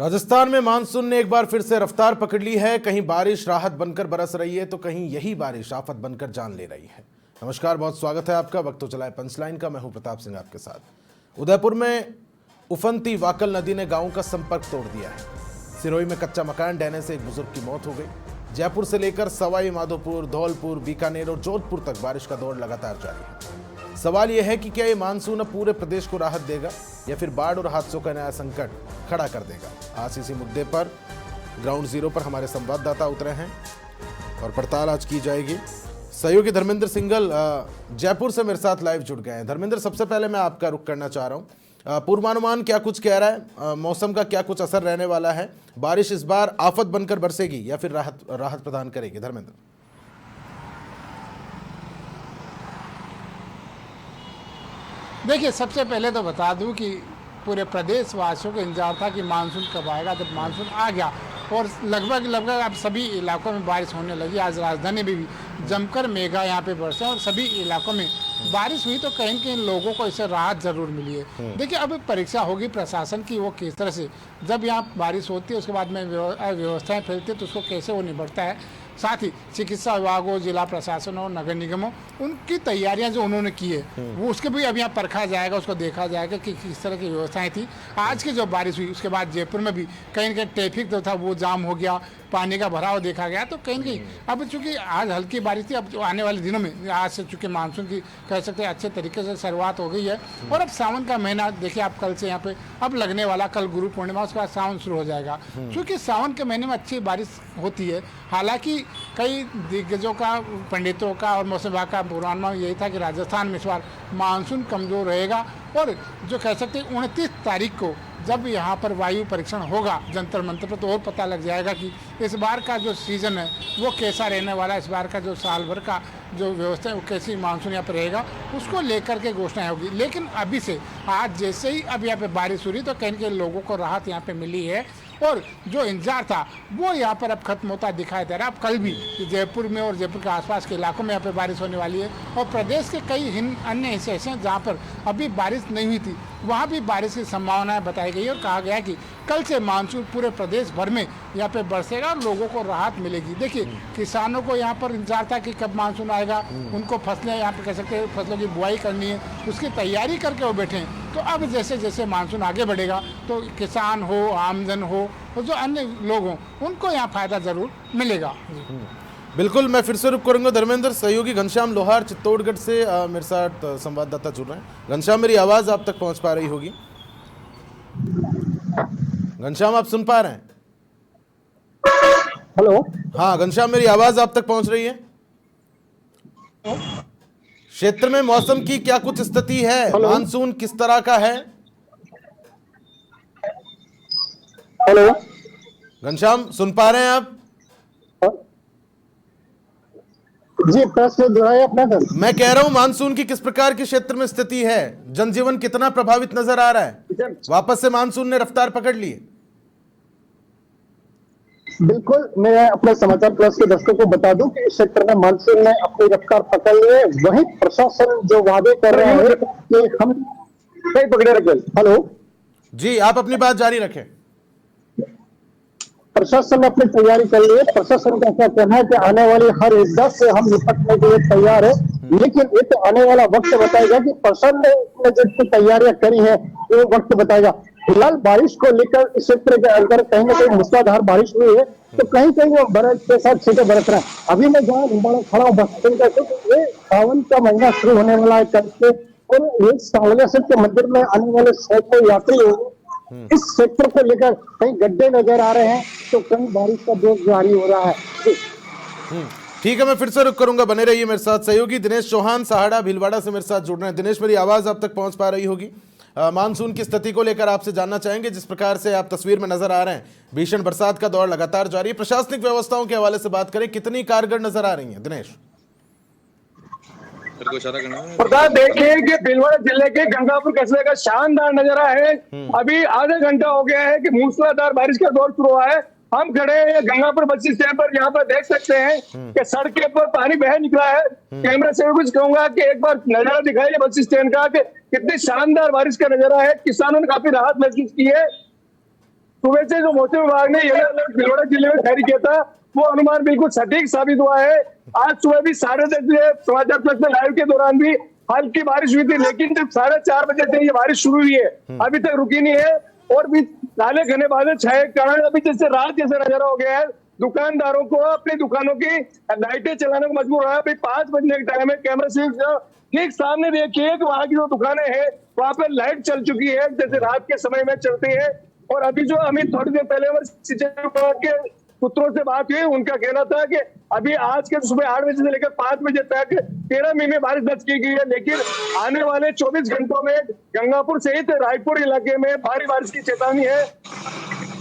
राजस्थान में मानसून ने एक बार फिर से रफ्तार पकड़ ली है। कहीं बारिश राहत बनकर बरस रही है तो कहीं यही बारिश आफत बनकर जान ले रही है। नमस्कार, बहुत स्वागत है आपका वक्त तो चला है पंचलाइन का। मैं हूं प्रताप सिंह आपके साथ। उदयपुर में उफनती वाकल नदी ने गांवों का संपर्क तोड़ दिया है। सिरोही में कच्चा मकान ढहने से एक बुजुर्ग की मौत हो गई। जयपुर से लेकर सवाई माधोपुर, धौलपुर, बीकानेर और जोधपुर तक बारिश का दौर लगातार जारी है। सवाल यह है कि क्या ये मानसून अब पूरे प्रदेश को राहत देगा या फिर बाढ़ और हादसों का नया संकट खड़ा कर देगा। आज इसी मुद्दे पर ग्राउंड जीरो पर हमारे संवाददाता उतरे हैं और पड़ताल आज की जाएगी। सहयोगी धर्मेंद्र सिंघल जयपुर से मेरे साथ लाइव जुड़ गए हैं। धर्मेंद्र, सबसे पहले मैं आपका रुख करना चाह रहा हूँ। पूर्वानुमान क्या कुछ कह रहा है? मौसम का क्या कुछ असर रहने वाला है? बारिश इस बार आफत बनकर बरसेगी या फिर राहत प्रदान करेगी? धर्मेंद्र, देखिए, सबसे पहले तो बता दूं कि पूरे प्रदेश वासियों को इंतजार था कि मानसून कब आएगा। जब मानसून आ गया और लगभग अब सभी इलाकों में बारिश होने लगी। आज राजधानी में भी जमकर मेघा यहाँ पे बरसे और सभी इलाकों में बारिश हुई, तो कहीं कहीं लोगों को इससे राहत जरूर मिली है। देखिए, अब परीक्षा होगी प्रशासन की, वो किस तरह से जब यहाँ बारिश होती है उसके बाद में व्यवस्थाएं फैलती है तो उसको कैसे वो निपटता है। साथ ही चिकित्सा विभाग हो, जिला प्रशासन हो, नगर निगम हो, उनकी तैयारियां जो उन्होंने की है वो उसके भी अब यहाँ परखा जाएगा, उसको देखा जाएगा कि किस तरह की व्यवस्थाएं थी। आज की जो बारिश हुई उसके बाद जयपुर में भी कहीं न कहीं ट्रैफिक जो था वो जाम हो गया, पानी का भराव देखा गया। तो कहीं न कहीं अब चूंकि आज हल्की बारिश थी, अब जो आने वाले दिनों में आज से चूंकि मानसून की कह सकते हैं अच्छे तरीके से शुरुआत हो गई है और अब सावन का महीना देखिए आप कल से यहाँ पे अब लगने वाला, कल गुरु पूर्णिमा, उसके बाद सावन शुरू हो जाएगा। क्योंकि सावन के महीने में अच्छी बारिश होती है। हालांकि कई दिग्गजों का, पंडितों का और मौसम विभाग का पूर्वानुमान यही था कि राजस्थान में इस बार मानसून कमजोर रहेगा और जो कह सकते हैं 29 तारीख को जब यहाँ पर वायु परीक्षण होगा जंतर मंतर पर, तो और पता लग जाएगा कि इस बार का जो सीज़न है वो कैसा रहने वाला है। इस बार का जो साल भर का जो व्यवस्था है वो कैसी मानसून यहाँ पर रहेगा, उसको लेकर के घोषणाएं होगी। लेकिन अभी से आज जैसे ही अब यहाँ पे बारिश हो रही तो कहीं कहीं लोगों को राहत यहाँ पे मिली है और जो इंतजार था वो यहाँ पर अब खत्म होता दिखाई दे रहा है। अब कल भी जयपुर में और जयपुर के आसपास के इलाकों में यहाँ पे बारिश होने वाली है और प्रदेश के कई अन्य हिस्से ऐसे हैं जहाँ पर अभी बारिश नहीं हुई थी, वहाँ भी बारिश की संभावनाएं बताई गई और कहा गया कि कल से मानसून पूरे प्रदेश भर में यहाँ पे बरसेगा और लोगों को राहत मिलेगी। देखिए, किसानों को यहाँ पर इंतजार था कि कब मानसून आएगा, उनको फसलें यहाँ पे कह सकते हैं फसलों की बुआई करनी है, उसकी तैयारी करके वो बैठे हैं। तो अब जैसे जैसे मानसून आगे बढ़ेगा तो किसान हो, आमजन हो और जो अन्य लोग हों उनको यहाँ फायदा जरूर मिलेगा। बिल्कुल, मैं फिर से रुक करूंगा। धर्मेंद्र, सहयोगी घनश्याम लोहार चित्तौड़गढ़ से मेरे साथ संवाददाता जुड़ रहे हैं। घनश्याम, मेरी आवाज आप तक पहुंच पा रही होगी? घनश्याम, आप सुन पा रहे हैं? हेलो। हाँ घनश्याम, मेरी आवाज आप तक पहुंच रही है? क्षेत्र में मौसम की क्या कुछ स्थिति है? मानसून किस तरह का है? हेलो घनश्याम, सुन पा रहे हैं आप? जी, प्रश्न दोहराइए अपना सर। मैं कह रहा हूं मानसून की किस प्रकार के क्षेत्र में स्थिति है? जनजीवन कितना प्रभावित नजर आ रहा है? वापस से मानसून ने रफ्तार पकड़ ली है? बिल्कुल, मैं अपने समाचार प्लस के दर्शकों को बता दूं कि इस क्षेत्र में मानसून ने अपनी रफ्तार पकड़ ली है। वही प्रशासन जो वादे कर रहे हैं कि हम कई पकड़े रखे। हेलो जी, आप अपनी बात जारी रखें। प्रशासन ने अपनी तैयारी कर ली है। प्रशासन का क्या कहना है कि आने वाली हर इद्दत से हम निपटने के लिए तैयार है, लेकिन ये तो आने वाला वक्त बताएगा कि प्रशासन ने जो तैयारियां करी है वो वक्त बताएगा। फिलहाल बारिश को लेकर इस क्षेत्र के अंदर कहीं ना कहीं मूसलाधार बारिश हुई है तो कहीं कहीं वो बरस के साथ छींटे बरस रहे हैं। अभी मैं जहाँ निम्बाड़ा खड़ा हूँ बस स्टैंड का, तो ये सावन का महीना शुरू होने वाला है कल से और ये सांवलेश्वर के मंदिर में आने वाले सैकड़ों यात्री होंगे। इस क्षेत्र को लेकर कहीं गड्ढे नजर आ रहे हैं तो कहीं बारिश का दौर जारी हो रहा है। ठीक है, मैं फिर से रुक करूंगा, बने रहिए मेरे साथ। सहयोगी दिनेश चौहान साहाड़ा भीलवाड़ा से मेरे साथ जुड़ रहे हैं। दिनेश, मेरी आवाज आप तक पहुंच पा रही होगी? मानसून की स्थिति को लेकर आपसे जानना चाहेंगे। जिस प्रकार से आप तस्वीर में नजर आ रहे हैं, भीषण बरसात का दौर लगातार जारी है। प्रशासनिक व्यवस्थाओं के हवाले से बात करें, कितनी कारगर नजर आ रही है? दिनेश, प्रताप, देखिए कि भीलवाड़ा जिले के गंगापुर कस्बे का शानदार नजारा है। अभी आधा घंटा हो गया है कि मूसलाधार बारिश का दौर शुरू हुआ है। हम खड़े हैं गंगापुर बस स्टैंड पर, यहाँ पर देख सकते हैं कि सड़क के ऊपर पानी बह निकला है। कैमरा से कुछ कहूंगा कि एक बार नजारा दिखाइए बस स्टैंड का कि कितनी शानदार बारिश का नजारा है। किसानों ने काफी राहत महसूस की है। सुबह से जो मौसम विभाग ने येलो अलर्ट भीलवाड़ा जिले में जारी किया था, वो अनुमान बिल्कुल सटीक साबित हुआ है। आज सुबह भी 10:30 बजे समाचार प्लस में लाइव के दौरान भी हल्की बारिश हुई थी, लेकिन जब 4:30 बजे से ये बारिश शुरू हुई है, अभी तक रुकी नहीं है और भी काले घने बादल छाए कारण अभी जैसे रात जैसा नजारा हो गया है। दुकानदारों को अपनी दुकानों की लाइटें चलाने को मजबूर हुआ है। अभी 5 बजने के टाइम है, कैमरा से ठीक सामने देखिए कि वहां की जो दुकानें हैं वहां पर लाइट चल चुकी है जैसे रात के समय में चलती है। और अभी जो हमें थोड़ी देर पहले हमारे सिंचाई विभाग के सूत्रों से बात हुई, उनका कहना था कि अभी आज के सुबह 8 बजे से लेकर 5 बजे तक 13 मिमी बारिश दर्ज की गई है, लेकिन आने वाले 24 घंटों में गंगापुर सहित रायपुर इलाके में भारी बारिश की चेतावनी है,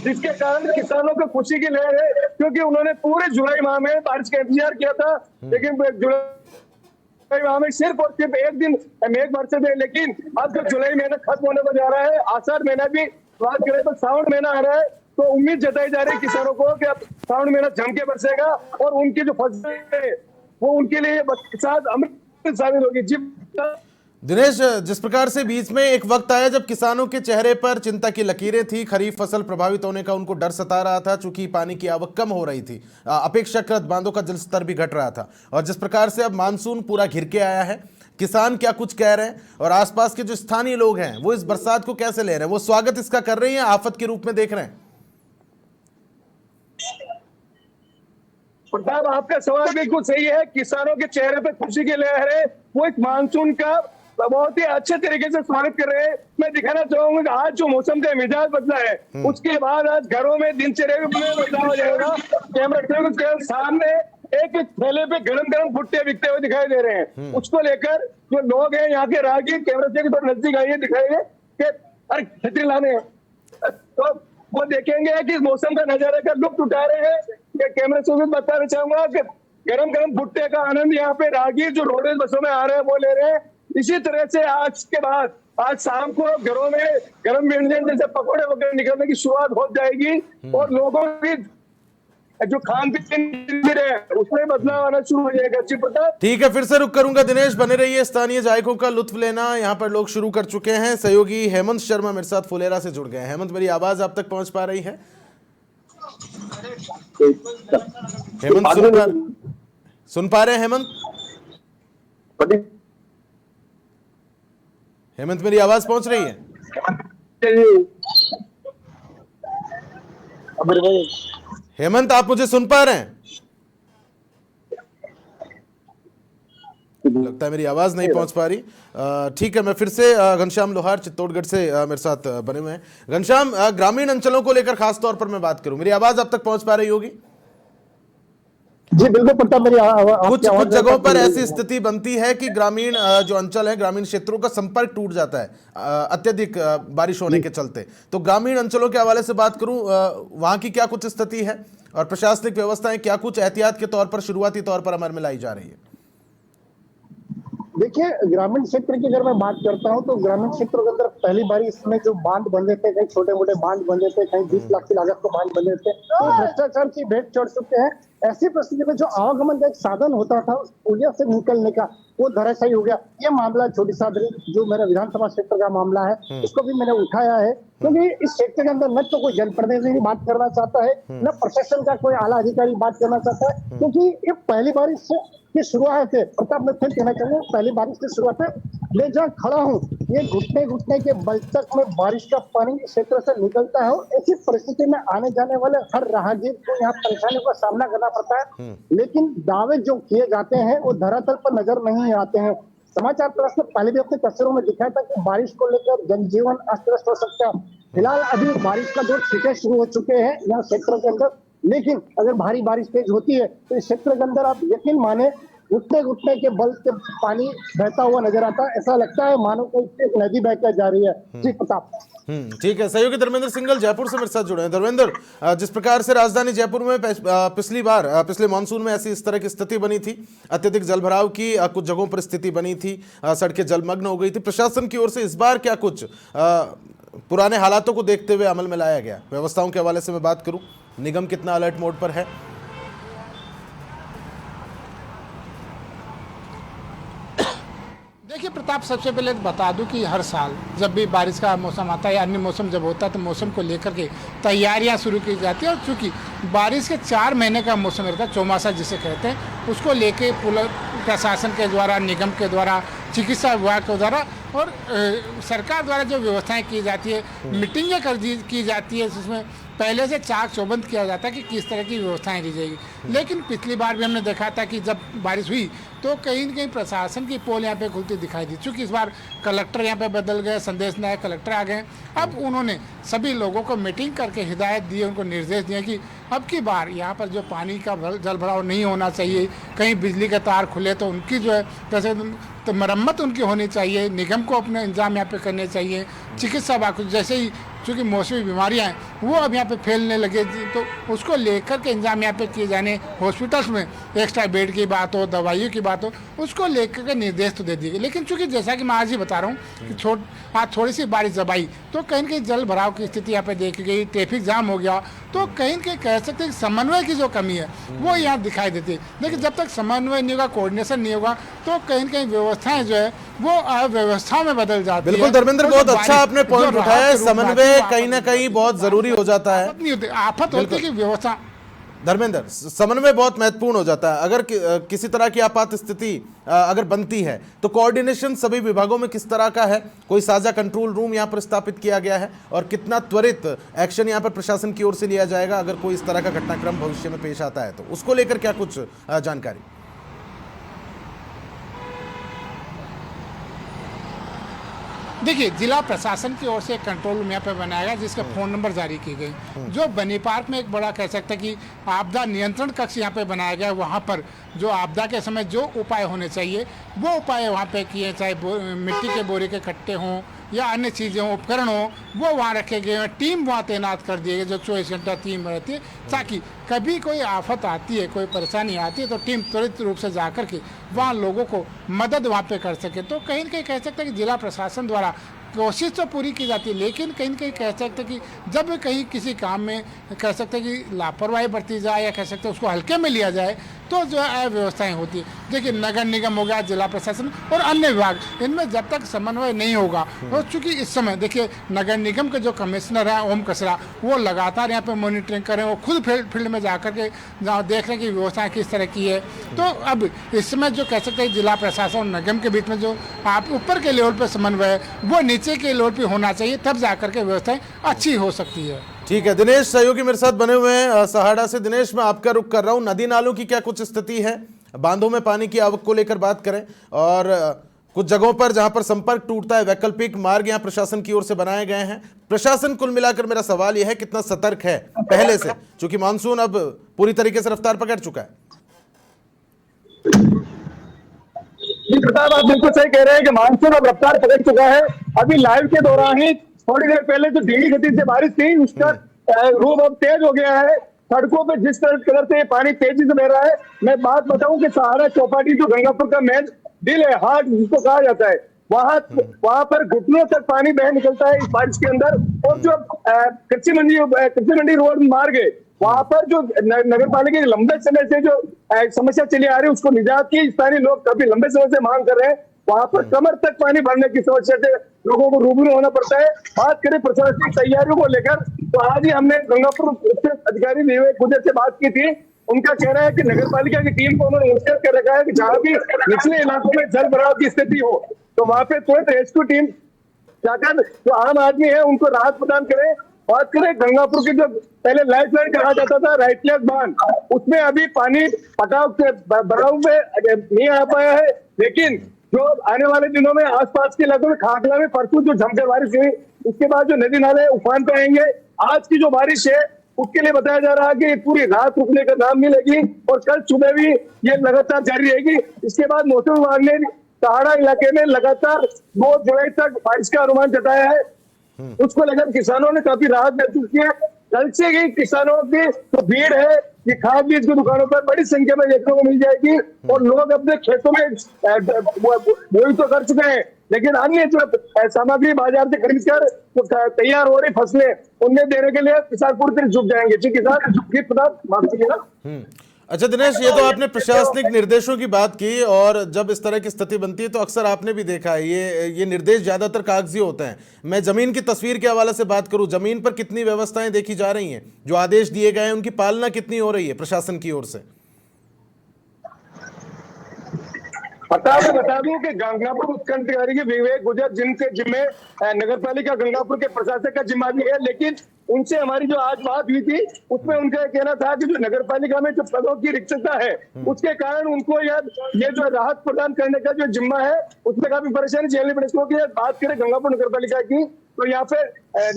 जिसके कारण किसानों को खुशी की लहर है, क्योंकि उन्होंने पूरे जुलाई माह में बारिश का इंतजार किया था, लेकिन जुलाई माह में सिर्फ और सिर्फ एक दिन मेघ बरसे थे। लेकिन अब जब जुलाई महीना खत्म होने को जा रहा है, आषाढ़ महीना भी बात करें तो सावन महीना आ रहा है, तो उम्मीद जताई जा रही है किसानों को कि अब सावन महीना जम के बरसेगा और उनकी जो फसल है वो उनके लिए अमृत साबित होगी। जी दिनेश, जिस प्रकार से बीच में एक वक्त आया जब किसानों के चेहरे पर चिंता की लकीरें थी, खरीफ फसल प्रभावित होने का उनको डर सता रहा था, चूंकि पानी की आवक कम हो रही थी, अपेक्षाकृत बांधों का जलस्तर भी घट रहा था, और जिस प्रकार से अब मानसून पूरा घिर के आया है, किसान क्या कुछ कह रहे हैं और आसपास के जो स्थानीय लोग हैं वो इस बरसात को कैसे ले रहे हैं, वो स्वागत इसका कर रहे हैं या आफत के रूप में देख रहे हैं? प्रताप, आपका सवाल बिल्कुल सही है। किसानों के चेहरे पे खुशी की लहर है, वो इस मानसून का बहुत ही अच्छे तरीके से स्वागत कर रहे हैं। मैं दिखाना चाहूंगा कि आज जो मौसम का मिजाज बदला है, उसके बाद आज घरों में दिनचर्या में बदलाव हो जाएगा। कैमरा के सामने एक थैले पे गरम गरम भुट्टे बिकते हुए दिखाई दे रहे हैं, उसको लेकर जो लोग हैं यहाँ के राहगीर कैमरा से थोड़ा नजदीक आइए, दिखाइए कि अरे छतरी लाने हैं, तो वो देखेंगे कि मौसम का नजारे का लुत्फ उठा रहे हैं। कैमरे से बताना चाहूंगा कि गरम गरम भुट्टे का आनंद यहाँ पे राहगीर जो रोडवेज बसों में आ रहे हैं वो ले रहे हैं। इसी तरह से आज के बाद आज शाम को घरों में गरम व्यंजन जैसे पकौड़े वगैरह निकलने की शुरुआत हो जाएगी और लोगों की जो खान पीन है उसमें बदलाव आना शुरू हो जाएगा। जी प्रताप, ठीक है, फिर से रुक करूंगा। दिनेश बने रहिए, स्थानीय जायकों का लुत्फ लेना यहाँ पर लोग शुरू कर चुके हैं। सहयोगी हेमंत शर्मा मेरे साथ फुलेरा से जुड़ गए हैं। हेमंत, मेरी आवाज आप तक पहुंच पा रही है? हेमंत सुन पा रहे हैं? हेमंत मेरी आवाज पहुंच रही है? हेमंत, आप मुझे सुन पा रहे हैं? लगता है मेरी आवाज नहीं पहुंच पा रही। ठीक है, मैं फिर से घनश्याम लोहार चित्तौड़गढ़ से मेरे साथ बने हुए हैं। घनश्याम, ग्रामीण अंचलों को लेकर खास तौर पर मैं बात करूं, मेरी आवाज अब तक पहुंच पा रही होगी? जी बिल्कुल प्रताप, मेरी कुछ जगहों पर ऐसी स्थिति बनती है कि ग्रामीण जो अंचल है, ग्रामीण क्षेत्रों का संपर्क टूट जाता है अत्यधिक बारिश होने के चलते। तो ग्रामीण अंचलों के हवाले से बात करूं, वहां की क्या कुछ स्थिति है और प्रशासनिक व्यवस्थाएं क्या कुछ एहतियात के तौर पर शुरुआती तौर पर अमल में लाई जा रही है? देखिए, ग्रामीण क्षेत्र की अगर मैं बात करता हूं तो ग्रामीण क्षेत्रों के अंदर पहली बार इसमें जो बांध बंधे थे, कहीं छोटे मोटे बांध बंधे थे, कहीं 20 लाख की लागत को बांध बंधे थे, तो भ्रष्टाचार की भेंट चढ़ चुके हैं। ऐसी परिस्थिति में जो आवागमन का एक साधन होता था उस पुलिया से निकलने का, वो धराशायी हो गया। ये मामला छोटी सादरी जो मेरा विधानसभा क्षेत्र का मामला है, उसको भी मैंने उठाया है, क्योंकि इस क्षेत्र के अंदर न तो कोई जनप्रतिनिधि बात करना चाहता है, न प्रशासन का कोई आला अधिकारी बात करना चाहता है, क्योंकि ये पहली बारिश की शुरुआत है। प्रताप, मैं फिर कहना चाहूंगा, पहली बारिश की शुरुआत है। मैं जहाँ खड़ा हूँ, ये घुटने घुटने के बल तक में बारिश का पानी इस क्षेत्र से निकलता है, और ऐसी परिस्थिति में आने जाने वाले हर राहगीर को यहाँ परेशानियों का सामना करना पड़ता है। लेकिन दावे जो किए जाते हैं वो धरातल पर नजर नहीं आते हैं। समाचार प्लस में पहले भी अपने तस्वीरों में दिखाया था कि बारिश को लेकर जनजीवन अस्त व्यस्त हो सकता है। फिलहाल अभी बारिश का दौर छींटे शुरू हो चुके हैं यहाँ क्षेत्रों के अंदर, लेकिन अगर भारी बारिश तेज होती है तो इस क्षेत्र के अंदर आप यकीन माने घुटने घुटने के बल से पानी बहता हुआ नजर आता है। ऐसा लगता है मानो कोई एक नदी बहकर जा रही है। जी प्रताप। ठीक है, सहयोगी धर्मेंद्र सिंघल जयपुर से मेरे साथ जुड़े हैं। धर्मेंद्र, जिस प्रकार से राजधानी जयपुर में पिछले मानसून में ऐसी इस तरह की स्थिति बनी थी, अत्यधिक जलभराव की कुछ जगहों पर स्थिति बनी थी, सड़कें जलमग्न हो गई थी, प्रशासन की ओर से इस बार क्या कुछ पुराने हालातों को देखते हुए अमल में लाया गया? व्यवस्थाओं के हवाले से मैं बात करूं, निगम कितना अलर्ट मोड पर है? देखिए प्रताप, सबसे पहले तो बता दूं कि हर साल जब भी बारिश का मौसम आता है या अन्य मौसम जब होता है तो मौसम को लेकर के तैयारियां शुरू की जाती है। और चूंकि बारिश के 4 महीने का मौसम रहता है, चौमासा जिसे कहते हैं, उसको लेके प्रशासन के द्वारा, निगम के द्वारा, चिकित्सा विभाग के द्वारा और सरकार द्वारा जो व्यवस्थाएं की जाती है, मीटिंगें की जाती है, जिसमें पहले से चाक चौबंद किया जाता है कि किस तरह की व्यवस्थाएं की जाएगी। लेकिन पिछली बार भी हमने देखा था कि जब बारिश हुई तो कहीं न कहीं प्रशासन की पोल यहाँ पे खुलती दिखाई दी। चूँकि इस बार कलेक्टर यहाँ पे बदल गए, संदेश नायक कलेक्टर आ गए। अब उन्होंने सभी लोगों को मीटिंग करके हिदायत दी, उनको निर्देश दिए कि अब की बार यहाँ पर जो पानी का जल भराव नहीं होना चाहिए, कहीं बिजली के तार खुले तो उनकी जो है जैसे तो मरम्मत उनकी होनी चाहिए, निगम को अपने इंतजाम यहाँ पे करने चाहिए, चिकित्सा विभाग जैसे ही चूँकि मौसमी बीमारियाँ हैं वो अब यहाँ पे फैलने लगे तो उसको लेकर के इंतजाम यहाँ पे किए जाने, हॉस्पिटल्स में एक्स्ट्रा बेड की बात हो, दवाइयों की बात हो, उसको लेकर के निर्देश तो दे दिए गए। लेकिन चूँकि जैसा कि मैं आज ही बता रहा हूँ कि आज थोड़ी सी बारिश जब आई तो कहीं न कहीं जल भराव की स्थिति यहाँ पे देखी गई, ट्रैफिक जाम हो गया, तो कहीं न कहीं कह सकते हैं समन्वय की जो कमी है वो यहाँ दिखाई देती है। लेकिन जब तक समन्वय नहीं होगा, कोऑर्डिनेशन नहीं होगा, तो कहीं न कहीं व्यवस्थाएं जो है वो अव्यवस्थाओं में बदल जाती है। बिल्कुल धर्मेंद्र, बहुत अच्छा आपने पॉइंट उठाया है। समन्वय कहीं ना कहीं बहुत जरूरी हो जाता है। आफत होती है कि व्यवस्था, धर्मेंद्र, समन्वय बहुत महत्वपूर्ण हो जाता है। अगर किसी तरह की आपात स्थिति अगर बनती है तो कोऑर्डिनेशन सभी विभागों में किस तरह का है, कोई साझा कंट्रोल रूम यहाँ पर स्थापित किया गया है और कितना त्वरित एक्शन यहाँ पर प्रशासन की ओर से लिया जाएगा अगर कोई इस तरह का घटनाक्रम भविष्य में पेश आता है, तो उसको लेकर क्या कुछ जानकारी? देखिए, जिला प्रशासन की ओर से एक कंट्रोल रूम यहाँ पे बनाया गया जिसके फ़ोन नंबर जारी किए गए। जो बनी पार्क में एक बड़ा कह सकते हैं कि आपदा नियंत्रण कक्ष यहाँ पे बनाया गया, वहाँ पर जो आपदा के समय जो उपाय होने चाहिए वो उपाय वहाँ पे किए, चाहे मिट्टी के बोरे के कट्टे हों या अन्य चीज़ें हों, उपकरण हों, वो वहाँ रखे गए हैं। टीम वहाँ तैनात कर दिए गए जो 24 घंटा टीम रहती है, ताकि कभी कोई आफत आती है, कोई परेशानी आती है तो टीम त्वरित रूप से जा कर के वहाँ लोगों को मदद वहाँ पे कर सके। तो कहीं न कहीं कह सकते हैं कि जिला प्रशासन द्वारा कोशिश तो पूरी की जाती है, लेकिन कहीं न कहीं कह सकते हैं कि जब कहीं किसी काम में कह सकते हैं कि लापरवाही बरती जाए या कह सकते हैं उसको हल्के में लिया जाए तो जो है अव्यवस्थाएँ होती है। देखिए, नगर निगम हो गया, जिला प्रशासन और अन्य विभाग, इनमें जब तक समन्वय नहीं होगा, और चूँकि इस समय देखिए नगर निगम के जो कमिश्नर हैं ओम कसरा, वो लगातार यहाँ पे मॉनिटरिंग कर रहे हैं, वो खुद फील्ड में जा कर के जहाँ देख रहे हैं कि व्यवस्थाएँ किस तरह की है। तो अब इस समय जो कह सकते हैं जिला प्रशासन और निगम के बीच में जो आप ऊपर के लेवल पर समन्वय है वो नीचे के लेवल पर होना चाहिए, तब जा कर के व्यवस्थाएँ अच्छी हो सकती है। ठीक है, दिनेश सहयोगी मेरे साथ बने हुए हैं सहाड़ा से। दिनेश, मैं आपका रुख कर रहा हूं, नदी नालों की क्या कुछ स्थिति है, बांधों में पानी की आवक को लेकर बात करें, और कुछ जगहों पर जहां पर संपर्क टूटता है वैकल्पिक मार्ग यहां प्रशासन की ओर से बनाए गए हैं। प्रशासन कुल मिलाकर, मेरा सवाल यह है, कितना सतर्क है पहले से, क्योंकि मानसून अब पूरी तरीके से रफ्तार पकड़ चुका है? प्रताप, आप बिल्कुल सही कह रहे हैं कि मानसून अब रफ्तार पकड़ चुका है। अभी लाइव के दौरान ही थोड़ी देर पहले जो धीमी गति से बारिश थी उसका रूप अब तेज हो गया है। सड़कों पे जिस तरह से पानी तेजी से बह रहा है, मैं बात बताऊं कि सहारा चौपाटी जो गंगापुर का मेन दिल है, हार्ट जिसको कहा जाता है, वहां पर घुटनों तक पानी बह निकलता है इस बारिश के अंदर। और जो कच्ची मंडी रोड मार्ग है, वहां पर जो नगर पालिका के लंबे समय से जो समस्या चली आ रही है उसको निजात की स्थानीय लोग काफी लंबे समय से मांग कर रहे हैं। वहां पर कमर तक पानी भरने की समस्या से लोगों को रूबरू होना पड़ता है। बात करें प्रशासनिक तैयारियों को लेकर, तो आज ही हमने गंगापुर अधिकारी विवेक गुजर से बात की थी। उनका कहना है कि नगर पालिका की टीम को उन्होंने मुस्तैद कर रखा है कि जहां भी निचले इलाकों में जल भराव की स्थिति हो तो वहां पे तुरंत रेस्क्यू टीम जाकर जो आम आदमी है उनको राहत प्रदान करे। बात करें गंगापुर की, जो पहले लाइफ लाइन कहा जाता था राइट लेफ्ट बांध, उसमें अभी पानी पटाव के भराव में नहीं आ पाया है। लेकिन जो आने वाले दिनों में आसपास के इलाकों में, खाकला में परसों जो जमकर बारिश हुई, उसके बाद जो नदी नाले उफान पे आएंगे। आज की जो बारिश है उसके लिए बताया जा रहा है कि पूरी रात रुकने का नाम नहीं लेगी और कल सुबह भी ये लगातार जारी रहेगी। इसके बाद मौसम विभाग ने सहाड़ा इलाके में लगातार 2 जुलाई तक बारिश का अनुमान जताया है। उसको लेकर किसानों ने काफी राहत महसूस की है। कल से ही किसानों की जो भीड़ है ये खाद बीज की दुकानों पर बड़ी संख्या में देखने को मिल जाएगी और लोग अपने खेतों में बोई तो कर चुके हैं, लेकिन अन्य जो सामग्री बाजार से खरीद कर जो तैयार हो रही फसलें उन्हें देने के लिए किसान पूरी तरह झुक जाएंगे। जी किसान, माफ कीजिएगा। अच्छा दिनेश, ये तो आपने प्रशासनिक निर्देशों की बात की, और जब इस तरह की स्थिति बनती है तो अक्सर आपने भी देखा है ये निर्देश ज्यादातर कागजी होते हैं। मैं जमीन की तस्वीर के हवाले से बात करूं, जमीन पर कितनी व्यवस्थाएं देखी जा रही हैं, जो आदेश दिए गए हैं उनकी पालना कितनी हो रही है प्रशासन की ओर से? बता दूं कि गंगापुर उपखंड अधिकारी के विवेक गुजर, जिनके जिम्मे नगर पालिका गंगापुर के प्रशासक का जिम्मा भी है, लेकिन उनसे हमारी जो आज बात हुई थी उसमें उनका कहना था कि जो नगर पालिका में जो पदों की रिक्तता है उसके कारण उनको ये जो राहत प्रदान करने का जो जिम्मा है उसमें काफी परेशानी झेलनी पड़ी। क्योंकि बात करें गंगापुर नगर पालिका की तो यहाँ पे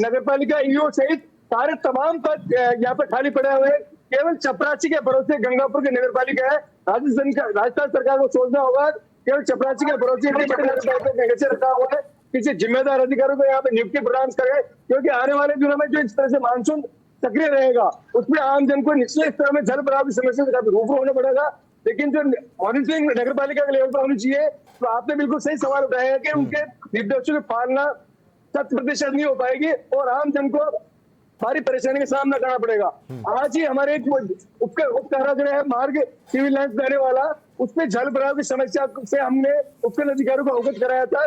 नगर पालिका ईओ सहित सारे तमाम पद यहाँ पे खाली पड़े हुए हैं। केवल चपरासी के भरोसे गंगापुर की नगर पालिका है। राजस्थान सरकार को सोचना होगा, केवल चपरासी के भरोसे इतनी बड़ी नगर पालिका कैसे रखा हुआ है। किसी जिम्मेदार अधिकारियों को यहाँ पे नियुक्ति प्रदान करें, क्योंकि आने वाले दिनों में जो इस तरह से मानसून सक्रिय रहेगा उसमें आम जन को निचले स्तर में जल भराव की समस्या से काफी रूबरू होना पड़ेगा। लेकिन जो मॉनिटरिंग नगर पालिका के लेवल पर होनी चाहिए, तो आपने बिल्कुल सही सवाल उठाया है कि उनके निर्देशों की पालना 100% नहीं हो पाएगी और आम जन को भारी परेशानी का सामना करना पड़ेगा। आज ही हमारे एक उपकार्यालय है मार्ग सिविल लाइन्स देने वाला, उसमें जल भराव की समस्या से हमने उपखंड अधिकारियों को अवगत कराया था।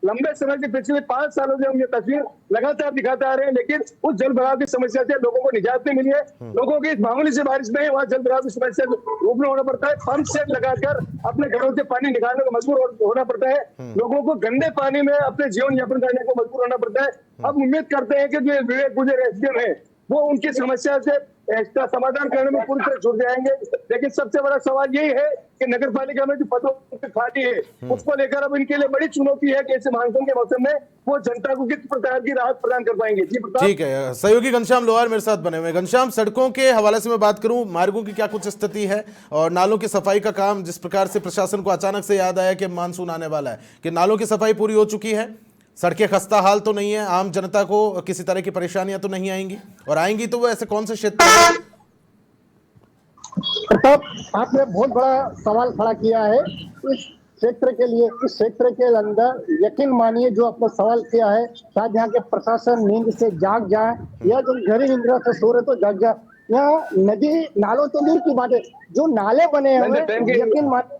लंबे समय से पिछले 5 सालों से हम ये तस्वीर लगातार दिखाते आ रहे हैं, लेकिन उस जल भराव की समस्या से लोगों को निजात नहीं मिली है। लोगों की इस मामूली से बारिश में वहाँ जल भराव की समस्या से रूबरू होना पड़ता है। पंप सेट लगाकर अपने घरों से पानी निकालने को मजबूर होना पड़ता है। लोगों को गंदे पानी में अपने जीवन यापन करने को मजबूर होना पड़ता है। अब उम्मीद करते हैं कि जो विवेक गुजर एसडीएम है वो उनकी समस्या से इसका समाधान करने में पूरी तरह जुट जाएंगे। लेकिन सबसे बड़ा सवाल यही है कि नगर पालिका में जो पदों की खाली है उसको लेकर अब इनके लिए बड़ी चुनौती है कि ऐसे मानसून के मौसम में वो जनता को किस प्रकार की राहत प्रदान कर पाएंगे। जी प्रताप। ठीक है, सहयोगी घनश्याम लोहार मेरे साथ बने हुए। घनश्याम, सड़कों के हवाले से मैं बात करूं, मार्गों की क्या कुछ स्थिति है और नालों की सफाई का काम, जिस प्रकार से प्रशासन को अचानक से याद आया कि मानसून आने वाला है, कि नालों की सफाई पूरी हो चुकी है, सड़कें खस्ता हाल तो नहीं है, आम जनता को किसी तरह की परेशानियां तो नहीं आएंगी, और आएंगी तो वो ऐसे कौन से क्षेत्र हैं? प्रताप, आपने बहुत बड़ा सवाल खड़ा किया है इस क्षेत्र के लिए। इस क्षेत्र के अंदर यकीन मानिए जो आपने सवाल किया है, शायद यहाँ के प्रशासन नींद से जाग जाए या जो गहरी निद्रा से सो रहे तो जाग जाए। यहाँ नदी नालों तो दूर की बात है, जो नाले बने हुए यकीन मानिए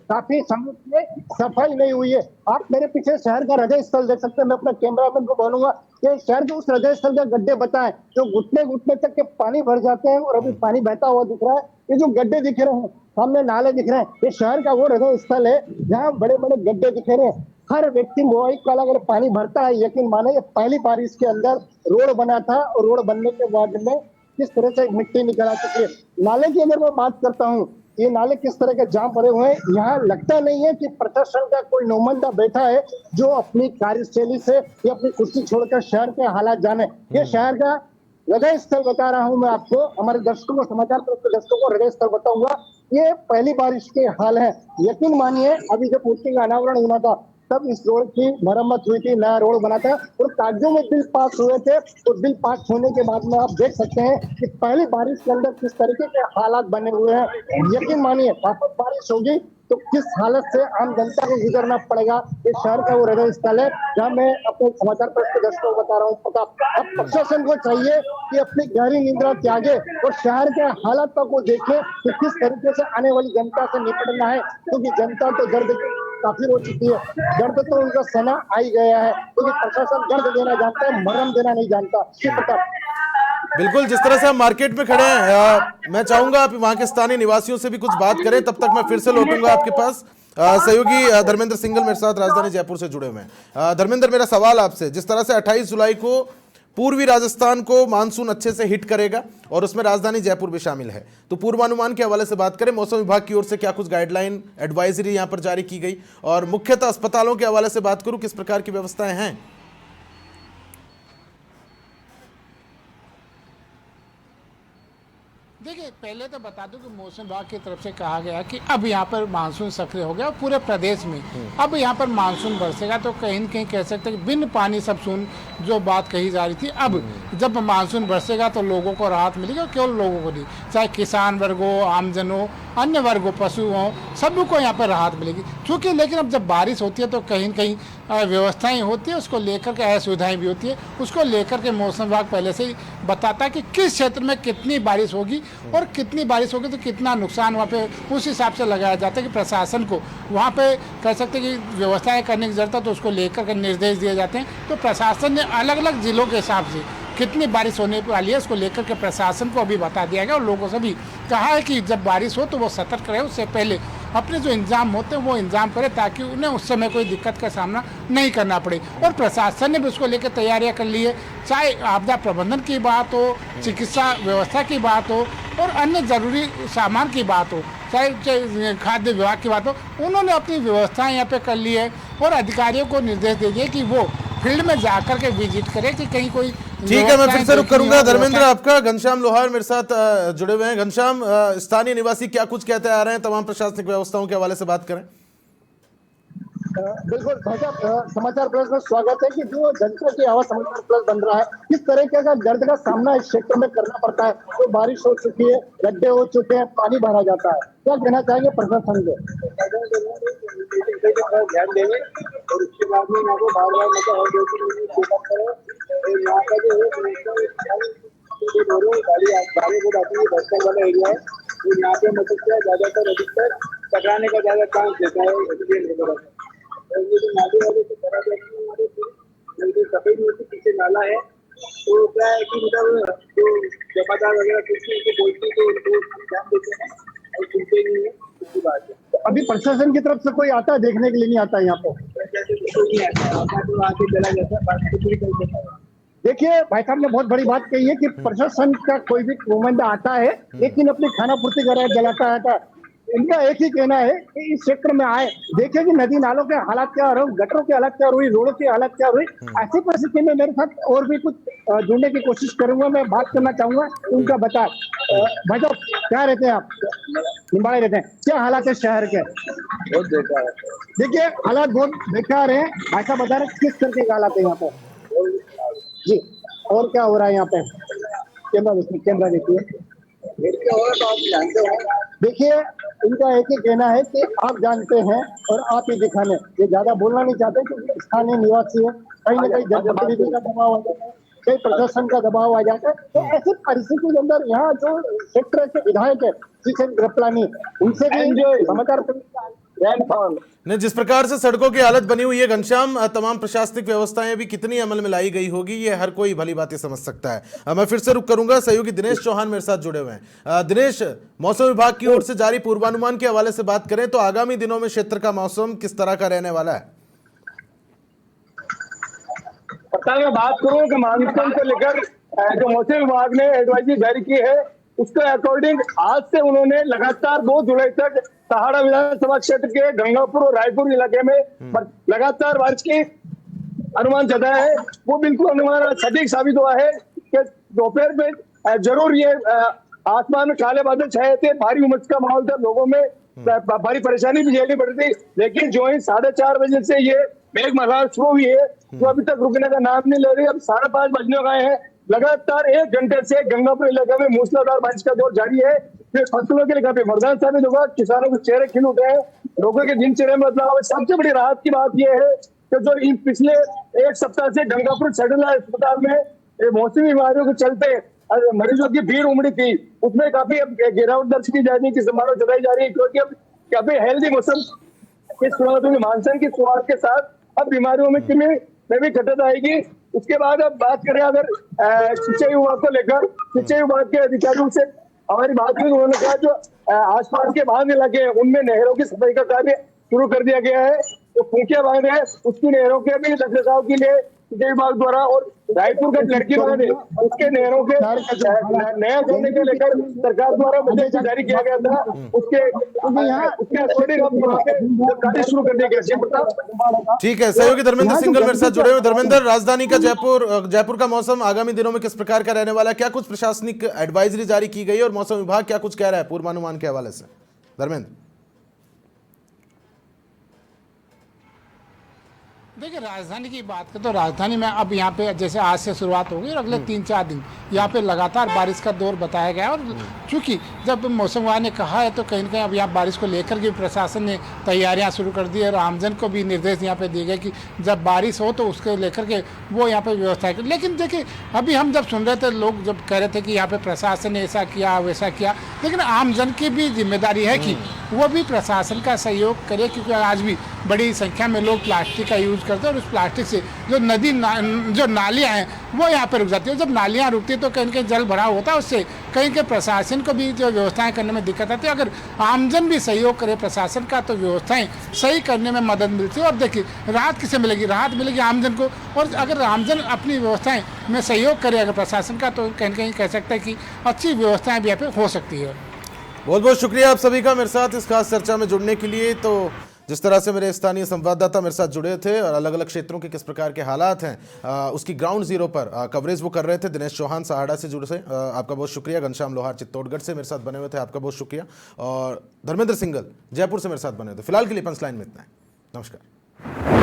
काफी समय से सफाई नहीं हुई है। आप मेरे पीछे शहर का हृदय स्थल देख सकते हैं। मैं अपने कैमरामैन को बोलूंगा कि शहर के उस हृदय स्थल के गड्ढे बताएं जो घुटने घुटने तक के पानी भर जाते हैं, और अभी पानी बहता हुआ दिख रहा है। ये जो गड्ढे दिख रहे हैं सामने, नाले दिख रहे हैं, ये शहर का वो हृदय स्थल है जहाँ बड़े बड़े गड्ढे दिख रहे हैं। हर व्यक्ति मोबाइल का अगर पानी भरता है, यकीन माने ये पहली बारिश के अंदर रोड बना था और रोड बनने के बाद में किस तरह से मिट्टी निकल आ चुकी है। नाले की अगर मैं बात करता हूँ, ये नाले किस तरह के जाम पड़े हुए हैं। यहाँ लगता नहीं है कि प्रशासन का कोई नुमाइंदा बैठा है जो अपनी कार्यशैली से या अपनी कुर्सी छोड़कर शहर के हालात जाने। ये शहर का हृदय स्थल बता रहा हूँ मैं आपको, हमारे दर्शकों को, समाचार पत्र दर्शकों को हृदय स्थल बताऊंगा। ये पहली बारिश के हाल है। यकीन मानिए अभी जब मूर्ति का अनावरण हुआ था तब इस रोड की मरम्मत हुई थी, नया रोड बना था और कागजों में बिल पास हुए थे। और बिल पास होने के बाद में आप देख सकते हैं कि पहली बारिश के अंदर किस तरीके के हालात बने हुए हैं। यकीन मानिए वापस बारिश होगी तो किस हालत से आम जनता को गुजरना पड़ेगा। इस शहर का वो हृदय स्थल है जहाँ मैं अपने समाचार पत्र के दर्शकों को बता रहा हूँ। अब प्रशासन को चाहिए कि अपनी गहरी निद्रा त्यागे और शहर के हालात को देखे कि किस तरीके से आने वाली जनता से निपटना है, क्योंकि जनता तो दर्द काफी हो चुकी है। दर्द तो उनका सना आ ही गया है, क्योंकि प्रशासन दर्द देना जानता है, मरहम देना नहीं जानता। बिल्कुल, जिस तरह से हम मार्केट में खड़े हैं, मैं चाहूंगा आप वहां के स्थानीय निवासियों से भी कुछ बात करें। तब तक मैं फिर से लौटूंगा आपके पास। सहयोगी धर्मेंद्र सिंघल मेरे साथ राजधानी जयपुर से जुड़े हुए हैं। धर्मेंद्र, मेरा सवाल आपसे, जिस तरह से 28 जुलाई को पूर्वी राजस्थान को मानसून अच्छे से हिट करेगा और उसमें राजधानी जयपुर भी शामिल है, तो पूर्वानुमान के हवाले से बात करें, मौसम विभाग की ओर से क्या कुछ गाइडलाइन एडवाइजरी यहां पर जारी की गई, और मुख्यतः अस्पतालों के हवाले से बात करूं, किस प्रकार की व्यवस्थाएं हैं? देखिए, पहले तो बता दूं कि मौसम विभाग की तरफ से कहा गया कि अब यहाँ पर मानसून सक्रिय हो गया पूरे प्रदेश में। अब यहाँ पर मानसून बरसेगा तो कहीं न कहीं कह सकते हैं कि बिन पानी सब सुन जो बात कही जा रही थी, अब जब मानसून बरसेगा तो लोगों को राहत मिलेगी। और केवल लोगों को नहीं, चाहे किसान वर्ग हो, आमजन हो, अन्य वर्ग हो, पशु हो, सभी को यहाँ पर राहत मिलेगी। क्योंकि लेकिन अब जब बारिश होती है तो कहीं न कहीं व्यवस्थाएं होती है, उसको लेकर के असुविधाएं भी होती है। उसको लेकर के मौसम विभाग पहले से ही बताता है कि किस क्षेत्र में कितनी बारिश होगी और कितनी बारिश होगी तो कितना नुकसान वहाँ पे उस हिसाब से लगाया जाता है कि प्रशासन को वहाँ पे कह सकते हैं कि व्यवस्थाएं करने की ज़रूरत है, तो उसको लेकर के निर्देश दिए जाते हैं। तो प्रशासन ने अलग अलग ज़िलों के हिसाब से कितनी बारिश होने वाली है उसको लेकर के प्रशासन को अभी बता दिया गया और लोगों से भी कहा है कि जब बारिश हो तो वो सतर्क रहे, उससे पहले अपने जो इंतजाम होते हैं वो इंतजाम करें ताकि उन्हें उस समय कोई दिक्कत का सामना नहीं करना पड़े। और प्रशासन ने भी उसको लेकर तैयारियां कर ली है, चाहे आपदा प्रबंधन की बात हो, चिकित्सा व्यवस्था की बात हो और अन्य ज़रूरी सामान की बात हो, चाहे खाद्य विभाग की बात हो, उन्होंने अपनी व्यवस्थाएं यहाँ पे कर ली है और अधिकारियों को निर्देश दे दिए कि वो फील्ड में जाकर के विजिट करें कि कहीं कोई। ठीक है, मैं फिर से रुक करूंगा धर्मेंद्र आपका। घनश्याम लोहार मेरे साथ जुड़े हुए हैं। घनश्याम, स्थानीय निवासी क्या कुछ कहते आ रहे हैं, तमाम प्रशासनिक व्यवस्थाओं के हवाले से बात करें। बिल्कुल भाई साहब, समाचार प्लस में स्वागत है कि जो जनता की आवाज समाचार प्लस बन रहा है, किस तरह का दर्द का सामना इस क्षेत्र में करना पड़ता है। तो बारिश हो चुकी है, गड्ढे हो चुके हैं, पानी भरा जाता है, क्या कहना चाहेंगे प्रशासन को? ध्यान देंगे और उसके बाद में यहाँ को बार बार यहाँ का जो गाड़ी वाला एरिया है, तो यहाँ पे मतलब क्या ज्यादातर अधिकतर टकराने का ज्यादा चांस देता है। ये जो नाले वाले से करा जाती है हमारे जो सफेद में पीछे नाला है, तो क्या है कि मतलब जो जमादार वगैरह कुछ उनको बोलते हैं तो उनको ध्यान देते हैं और सुनते नहीं है, उसकी बात है। तो अभी प्रशासन की तरफ से कोई आता है देखने के लिए? नहीं आता है यहाँ पे, नहीं आता है, तो आके चला जाता है, बात पूरी कर देता है। देखिए भाई साहब ने बहुत बड़ी बात कही है कि प्रशासन का कोई भी नुमाइंदा आता है लेकिन अपनी खाना पूर्ति कर जलाता है। इनका एक ही कहना है कि इस क्षेत्र में आए, देखें कि नदी नालों के हालात क्या हो, गटरों की हालत क्या हुई, रोडों की हालत क्या हुई। ऐसी परिस्थिति में मेरे साथ और भी कुछ जुड़ने की कोशिश करूंगा, मैं बात करना चाहूंगा उनका। बता भाई साहब, क्या रहते हैं आप? निम्बाड़े रहते हैं, क्या हालात है शहर के? बहुत बेकार है। देखिए हालात बहुत बेकार है भाई साहब, बता रहे किस तरह के हालात है यहाँ पे जी, और क्या हो रहा है यहाँ पे? कैमरा देखिए, देखिए इनका एक ही कहना है कि आप जानते हैं और आप ही दिखाने, ये ज्यादा बोलना नहीं चाहते क्योंकि स्थानीय निवासी है, कहीं ना कहीं जनप्रतिनिधि का दबाव आ जाता है, कहीं प्रशासन का दबाव आ जाता है। तो ऐसी परिस्थिति के अंदर यहाँ जो क्षेत्र के विधायक है किशन कृपलानी, उनसे भी समाचार ने जिस प्रकार से सड़कों की हालत बनी हुई है घनश्याम, तमाम प्रशासनिक व्यवस्थाएं भी कितनी अमल में लाई गई होगी ये हर कोई भली बातें समझ सकता है। मैं फिर से रुक करूंगा, सहयोगी दिनेश चौहान मेरे साथ जुड़े हुए हैं। दिनेश, मौसम विभाग की ओर से जारी पूर्वानुमान के हवाले से बात करें तो आगामी दिनों में क्षेत्र का मौसम किस तरह का रहने वाला है? मैं बात करूं कि मानसून को लेकर जो मौसम विभाग ने एडवाइजरी जारी की है उसके अकॉर्डिंग आज से उन्होंने लगातार 2 जुलाई तक सहाड़ा विधानसभा क्षेत्र के गंगापुर और रायपुर इलाके में लगातार बारिश की अनुमान जताया है। वो बिल्कुल अनुमान सटीक साबित हुआ है कि दोपहर में जरूर ये आसमान में काले बादल छाए थे, भारी उमस का माहौल था, लोगों में भारी परेशानी भी झेलनी पड़ी थी। लेकिन जो ही 4:30 बजे से ये मेघ मल्हार शुरू हुई है जो अभी तक रुकने का नाम नहीं ले रही। अब 5:30 बजने गए हैं, लगातार 1 घंटे से गंगापुर इलाके में मूसलाधार बारिश का दौर जारी है। फिर फसलों के लिए काफी वरदान साबित होगा, किसानों के चेहरे खिल उठे हैं, लोगों के दिनचर्या में बदलाव है। सबसे बड़ी राहत की बात यह है कि जो इन पिछले 1 सप्ताह से गंगापुर सेटेलाइट अस्पताल में मौसमी बीमारियों के चलते मरीजों की भीड़ उमड़ी थी, उसमें काफी गिरावट दर्ज की जाने की संभावना जताई जा रही है, क्योंकि अब काफी हेल्दी मौसम की शुरुआत होगी। मानसून की शुरुआत के साथ अब बीमारियों में भी घटत आएगी। उसके बाद अब बात करें अगर सिंचाई विभाग को लेकर, सिंचाई विभाग के अधिकारियों से हमारी बात हुई, उन्होंने कहा जो आसपास के बांध इलाके हैं उनमें नहरों की सफाई का कार्य शुरू कर दिया गया है। जो फूकिया बांध है उसकी नहरों के भी रखरखाव के लिए सिंचाई विभाग द्वारा, और रायपुर का लड़की बांध है उसके नहरों के नया जोड़ने को लेकर सरकार द्वारा बजट जारी किया गया था, उसके अकॉर्डिंग कार्य शुरू कर दिया गया। ठीक है, सहयोगी धर्मेंद्र सिंघल मेरे साथ जुड़े हुए। धर्मेंद्र, राजधानी का जयपुर का मौसम आगामी दिनों में किस प्रकार का रहने वाला है? क्या कुछ प्रशासनिक एडवाइजरी जारी की गई और मौसम विभाग क्या कुछ कह रहा है पूर्वानुमान के हवाले से? धर्मेंद्र देखिए राजधानी की बात करें तो राजधानी में अब यहाँ पे जैसे आज से शुरुआत होगी और अगले 3-4 दिन यहाँ पे लगातार बारिश का दौर बताया गया है। और चूंकि जब मौसम विभाग ने कहा है तो कहीं ना कहीं अब यहाँ बारिश को लेकर के प्रशासन ने तैयारियाँ शुरू कर दी है और आमजन को भी निर्देश यहाँ पे दिए गए कि जब बारिश हो तो उसको लेकर के वो यहाँ पे व्यवस्था करें। लेकिन देखिए अभी हम जब सुन रहे थे, लोग जब कह रहे थे कि यहाँ पे प्रशासन ने ऐसा किया वैसा किया, लेकिन आमजन की भी जिम्मेदारी है कि वो भी प्रशासन का सहयोग करे, क्योंकि आज भी बड़ी संख्या में लोग प्लास्टिक का यूज़ करते हैं और उस प्लास्टिक से जो जो नालियाँ हैं वो यहाँ पे रुक जाती है। जब नालियाँ रुकती है तो कहीं कहीं जल भराव होता है, उससे कहीं के प्रशासन को भी जो व्यवस्थाएं करने में दिक्कत आती है। अगर आमजन भी सहयोग करे प्रशासन का तो व्यवस्थाएं सही करने में मदद मिलती है। और देखिए राहत किसे मिलेगी? राहत मिलेगी आमजन को। और अगर आमजन अपनी व्यवस्थाएं में सहयोग करे अगर प्रशासन का, तो कहीं कहीं कह सकते हैं कि अच्छी व्यवस्थाएं भी यहाँ पे हो सकती है। बहुत बहुत शुक्रिया आप सभी का मेरे साथ इस खास चर्चा में जुड़ने के लिए। तो जिस तरह से मेरे स्थानीय संवाददाता मेरे साथ जुड़े थे और अलग अलग क्षेत्रों के किस प्रकार के हालात हैं उसकी ग्राउंड जीरो पर कवरेज वो कर रहे थे। दिनेश चौहान सहाड़ा से जुड़े थे, आपका बहुत शुक्रिया। घनश्याम लोहार चित्तौड़गढ़ से मेरे साथ बने हुए थे, आपका बहुत शुक्रिया। और धर्मेंद्र सिंगल जयपुर से मेरे साथ बने हुए थे। फिलहाल के लिए पंचलाइन में इतना है। नमस्कार।